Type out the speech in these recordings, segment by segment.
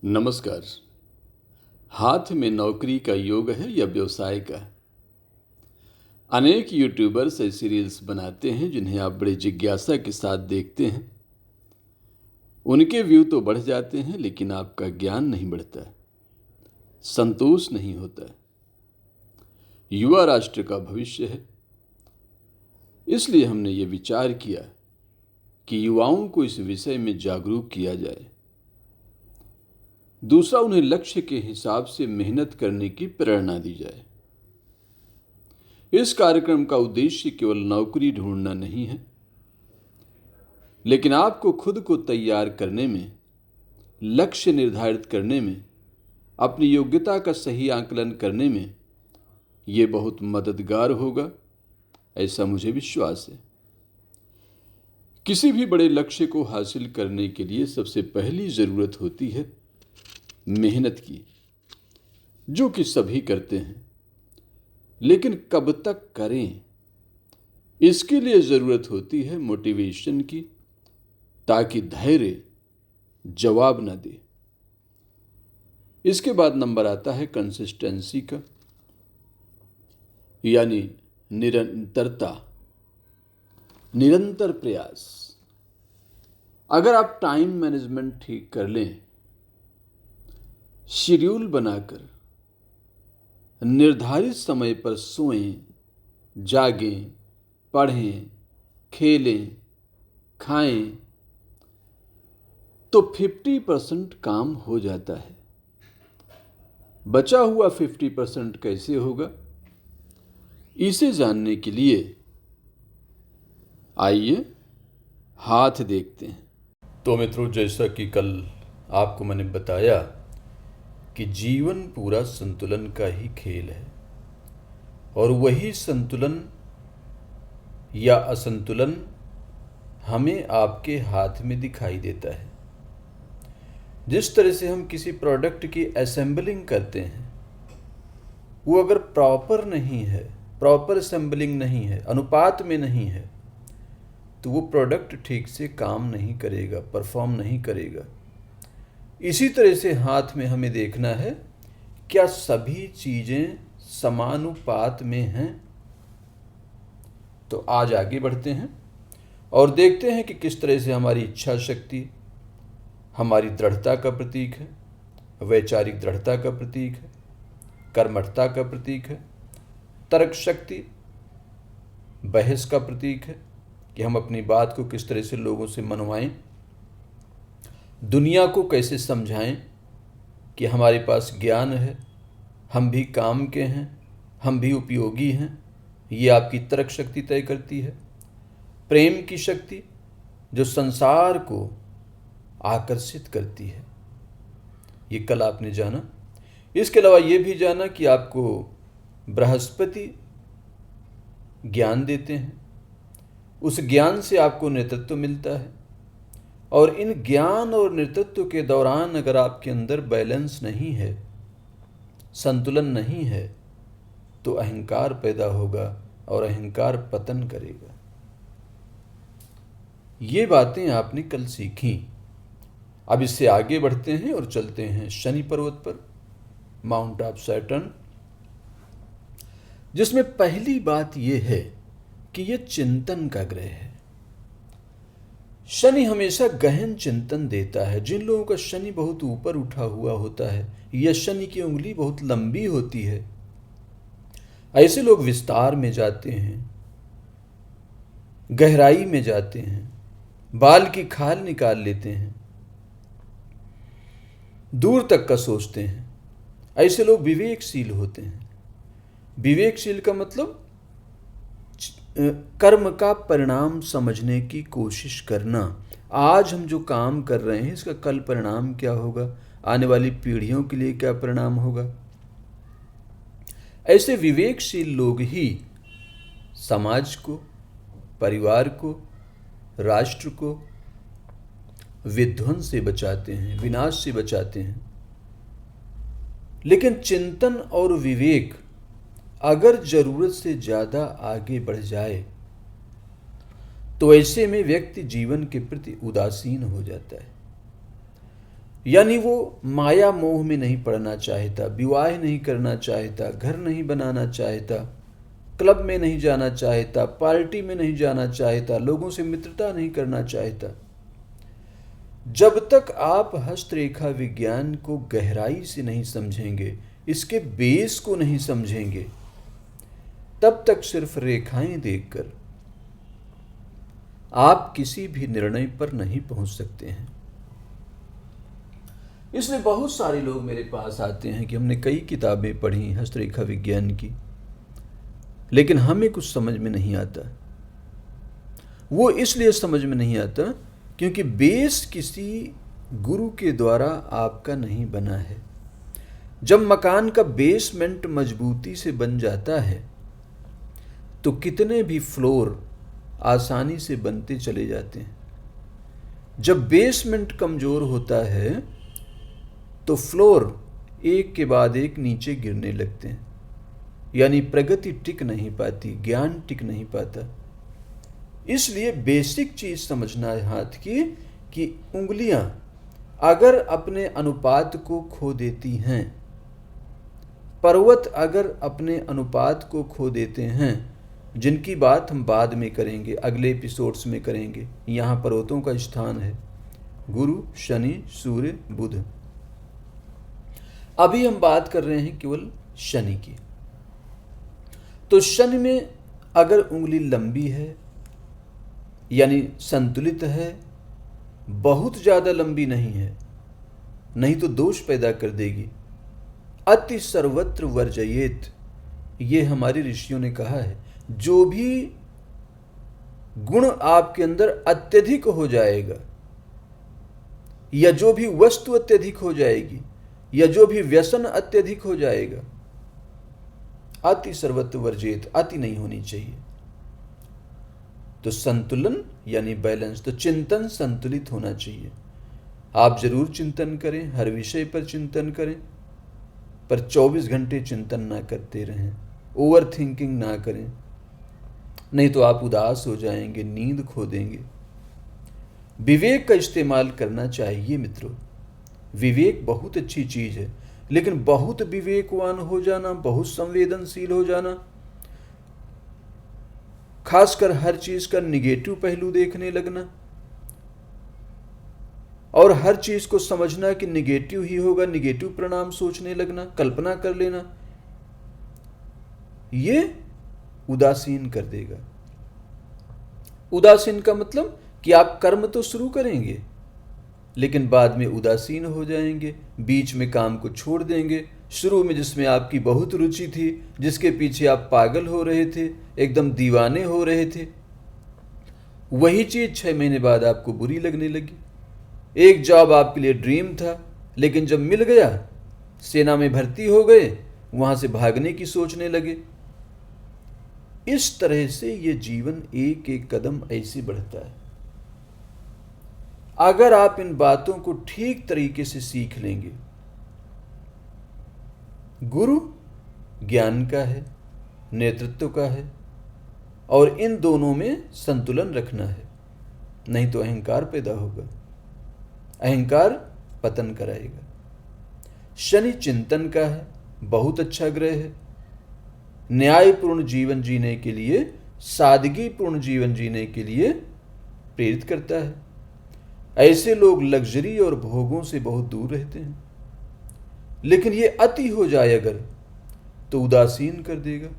नमस्कार। हाथ में नौकरी का योग है या व्यवसाय का? अनेक यूट्यूबर्स ऐसी रील्स बनाते हैं जिन्हें आप बड़े जिज्ञासा के साथ देखते हैं। उनके व्यू तो बढ़ जाते हैं लेकिन आपका ज्ञान नहीं बढ़ता, संतोष नहीं होता। युवा राष्ट्र का भविष्य है, इसलिए हमने ये विचार किया कि युवाओं को इस विषय में जागरूक किया जाए। दूसरा, उन्हें लक्ष्य के हिसाब से मेहनत करने की प्रेरणा दी जाए। इस कार्यक्रम का उद्देश्य केवल नौकरी ढूंढना नहीं है, लेकिन आपको खुद को तैयार करने में, लक्ष्य निर्धारित करने में, अपनी योग्यता का सही आकलन करने में ये बहुत मददगार होगा, ऐसा मुझे विश्वास है। किसी भी बड़े लक्ष्य को हासिल करने के लिए सबसे पहली ज़रूरत होती है मेहनत की, जो कि सभी करते हैं, लेकिन कब तक करें, इसके लिए ज़रूरत होती है मोटिवेशन की, ताकि धैर्य जवाब न दे। इसके बाद नंबर आता है कंसिस्टेंसी का, यानी निरंतरता, निरंतर प्रयास। अगर आप टाइम मैनेजमेंट ठीक कर लें, शेड्यूल बनाकर निर्धारित समय पर सोएं, जागें, पढ़ें, खेलें, खाएं, तो 50% काम हो जाता है। बचा हुआ 50% कैसे होगा, इसे जानने के लिए आइए हाथ देखते हैं। तो मित्रों, जैसा कि कल आपको मैंने बताया कि जीवन पूरा संतुलन का ही खेल है, और वही संतुलन या असंतुलन हमें आपके हाथ में दिखाई देता है। जिस तरह से हम किसी प्रोडक्ट की असेंबलिंग करते हैं, वो अगर प्रॉपर नहीं है, प्रॉपर असेंबलिंग नहीं है, अनुपात में नहीं है, तो वो प्रोडक्ट ठीक से काम नहीं करेगा, परफॉर्म नहीं करेगा। इसी तरह से हाथ में हमें देखना है, क्या सभी चीज़ें समानुपात में हैं। तो आज आगे बढ़ते हैं और देखते हैं कि किस तरह से हमारी इच्छा शक्ति हमारी दृढ़ता का प्रतीक है, वैचारिक दृढ़ता का प्रतीक है, कर्मठता का प्रतीक है, तर्क शक्ति बहस का प्रतीक है कि हम अपनी बात को किस तरह से लोगों से मनवाएं, दुनिया को कैसे समझाएं कि हमारे पास ज्ञान है, हम भी काम के हैं, हम भी उपयोगी हैं, ये आपकी तर्क शक्ति तय करती है। प्रेम की शक्ति जो संसार को आकर्षित करती है, ये कल आपने जाना। इसके अलावा ये भी जाना कि आपको बृहस्पति ज्ञान देते हैं, उस ज्ञान से आपको नेतृत्व मिलता है, और इन ज्ञान और नेतृत्व के दौरान अगर आपके अंदर बैलेंस नहीं है, संतुलन नहीं है, तो अहंकार पैदा होगा और अहंकार पतन करेगा। ये बातें आपने कल सीखी। अब इससे आगे बढ़ते हैं और चलते हैं शनि पर्वत पर, माउंट ऑफ सैटर्न, जिसमें पहली बात यह है कि यह चिंतन का ग्रह है। शनि हमेशा गहन चिंतन देता है। जिन लोगों का शनि बहुत ऊपर उठा हुआ होता है या शनि की उंगली बहुत लंबी होती है, ऐसे लोग विस्तार में जाते हैं, गहराई में जाते हैं, बाल की खाल निकाल लेते हैं, दूर तक का सोचते हैं। ऐसे लोग विवेकशील होते हैं। विवेकशील का मतलब कर्म का परिणाम समझने की कोशिश करना। आज हम जो काम कर रहे हैं, इसका कल परिणाम क्या होगा, आने वाली पीढ़ियों के लिए क्या परिणाम होगा। ऐसे विवेकशील लोग ही समाज को, परिवार को, राष्ट्र को विध्वंस से बचाते हैं, विनाश से बचाते हैं। लेकिन चिंतन और विवेक अगर जरूरत से ज़्यादा आगे बढ़ जाए, तो ऐसे में व्यक्ति जीवन के प्रति उदासीन हो जाता है। यानी वो माया मोह में नहीं पड़ना चाहता, विवाह नहीं करना चाहता, घर नहीं बनाना चाहता, क्लब में नहीं जाना चाहता, पार्टी में नहीं जाना चाहता, लोगों से मित्रता नहीं करना चाहता। जब तक आप हस्तरेखा विज्ञान को गहराई से नहीं समझेंगे, इसके बेस को नहीं समझेंगे, तब तक सिर्फ रेखाएं देखकर आप किसी भी निर्णय पर नहीं पहुंच सकते हैं। इसलिए बहुत सारे लोग मेरे पास आते हैं कि हमने कई किताबें पढ़ी हस्तरेखा विज्ञान की, लेकिन हमें कुछ समझ में नहीं आता। वो इसलिए समझ में नहीं आता क्योंकि बेस किसी गुरु के द्वारा आपका नहीं बना है। जब मकान का बेसमेंट मजबूती से बन जाता है तो कितने भी फ्लोर आसानी से बनते चले जाते हैं। जब बेसमेंट कमजोर होता है तो फ्लोर एक के बाद एक नीचे गिरने लगते हैं, यानी प्रगति टिक नहीं पाती, ज्ञान टिक नहीं पाता। इसलिए बेसिक चीज समझना है हाथ की कि उंगलियां अगर अपने अनुपात को खो देती हैं, पर्वत अगर अपने अनुपात को खो देते हैं, जिनकी बात हम बाद में करेंगे, अगले एपिसोड्स में करेंगे। यहाँ पर्वतों का स्थान है गुरु, शनि, सूर्य, बुध। अभी हम बात कर रहे हैं केवल शनि की। तो शनि में अगर उंगली लंबी है यानी संतुलित है, बहुत ज्यादा लंबी नहीं है, नहीं तो दोष पैदा कर देगी। अति सर्वत्र वर्जयेत, ये हमारे ऋषियों ने कहा है। जो भी गुण आपके अंदर अत्यधिक हो जाएगा, या जो भी वस्तु अत्यधिक हो जाएगी, या जो भी व्यसन अत्यधिक हो जाएगा, अति सर्वत्र वर्जित, अति नहीं होनी चाहिए। तो संतुलन यानी बैलेंस, तो चिंतन संतुलित होना चाहिए। आप जरूर चिंतन करें, हर विषय पर चिंतन करें, पर 24 घंटे चिंतन ना करते रहें, ओवर थिंकिंग ना करें, नहीं तो आप उदास हो जाएंगे, नींद खो देंगे। विवेक का इस्तेमाल करना चाहिए मित्रों। विवेक बहुत अच्छी चीज है, लेकिन बहुत विवेकवान हो जाना, बहुत संवेदनशील हो जाना, खासकर हर चीज का निगेटिव पहलू देखने लगना और हर चीज को समझना कि निगेटिव ही होगा, निगेटिव परिणाम सोचने लगना, कल्पना कर लेना, ये उदासीन कर देगा। उदासीन का मतलब कि आप कर्म तो शुरू करेंगे लेकिन बाद में उदासीन हो जाएंगे, बीच में काम को छोड़ देंगे। शुरू में जिसमें आपकी बहुत रुचि थी, जिसके पीछे आप पागल हो रहे थे, एकदम दीवाने हो रहे थे, वही चीज 6 महीने बाद आपको बुरी लगने लगी। एक जॉब आपके लिए ड्रीम था, लेकिन जब मिल गया, सेना में भर्ती हो गए, वहां से भागने की सोचने लगे। इस तरह से ये जीवन एक एक कदम ऐसे बढ़ता है। अगर आप इन बातों को ठीक तरीके से सीख लेंगे, गुरु ज्ञान का है, नेतृत्व का है, और इन दोनों में संतुलन रखना है, नहीं तो अहंकार पैदा होगा, अहंकार पतन कराएगा। शनि चिंतन का है, बहुत अच्छा ग्रह है, न्यायपूर्ण जीवन जीने के लिए, सादगीपूर्ण जीवन जीने के लिए प्रेरित करता है। ऐसे लोग लग्जरी और भोगों से बहुत दूर रहते हैं, लेकिन ये अति हो जाए अगर, तो उदासीन कर देगा।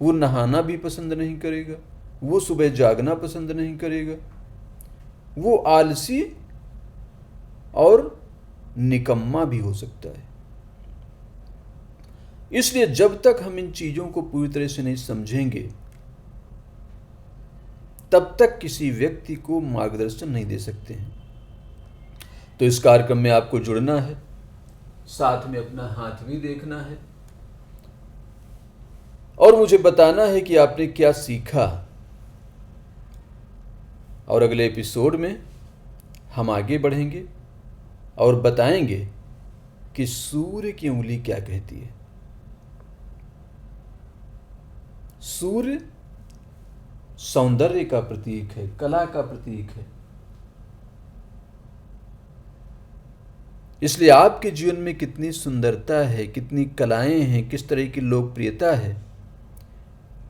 वो नहाना भी पसंद नहीं करेगा, वो सुबह जागना पसंद नहीं करेगा, वो आलसी और निकम्मा भी हो सकता है। इसलिए जब तक हम इन चीजों को पूरी तरह से नहीं समझेंगे, तब तक किसी व्यक्ति को मार्गदर्शन नहीं दे सकते हैं। तो इस कार्यक्रम में आपको जुड़ना है, साथ में अपना हाथ भी देखना है और मुझे बताना है कि आपने क्या सीखा। और अगले एपिसोड में हम आगे बढ़ेंगे और बताएंगे कि सूर्य की उंगली क्या कहती है। सूर्य सौंदर्य का प्रतीक है, कला का प्रतीक है। इसलिए आपके जीवन में कितनी सुंदरता है, कितनी कलाएं हैं, किस तरह की लोकप्रियता है,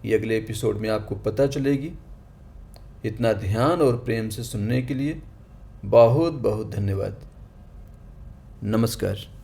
ये अगले एपिसोड में आपको पता चलेगी। इतना ध्यान और प्रेम से सुनने के लिए बहुत बहुत धन्यवाद। नमस्कार।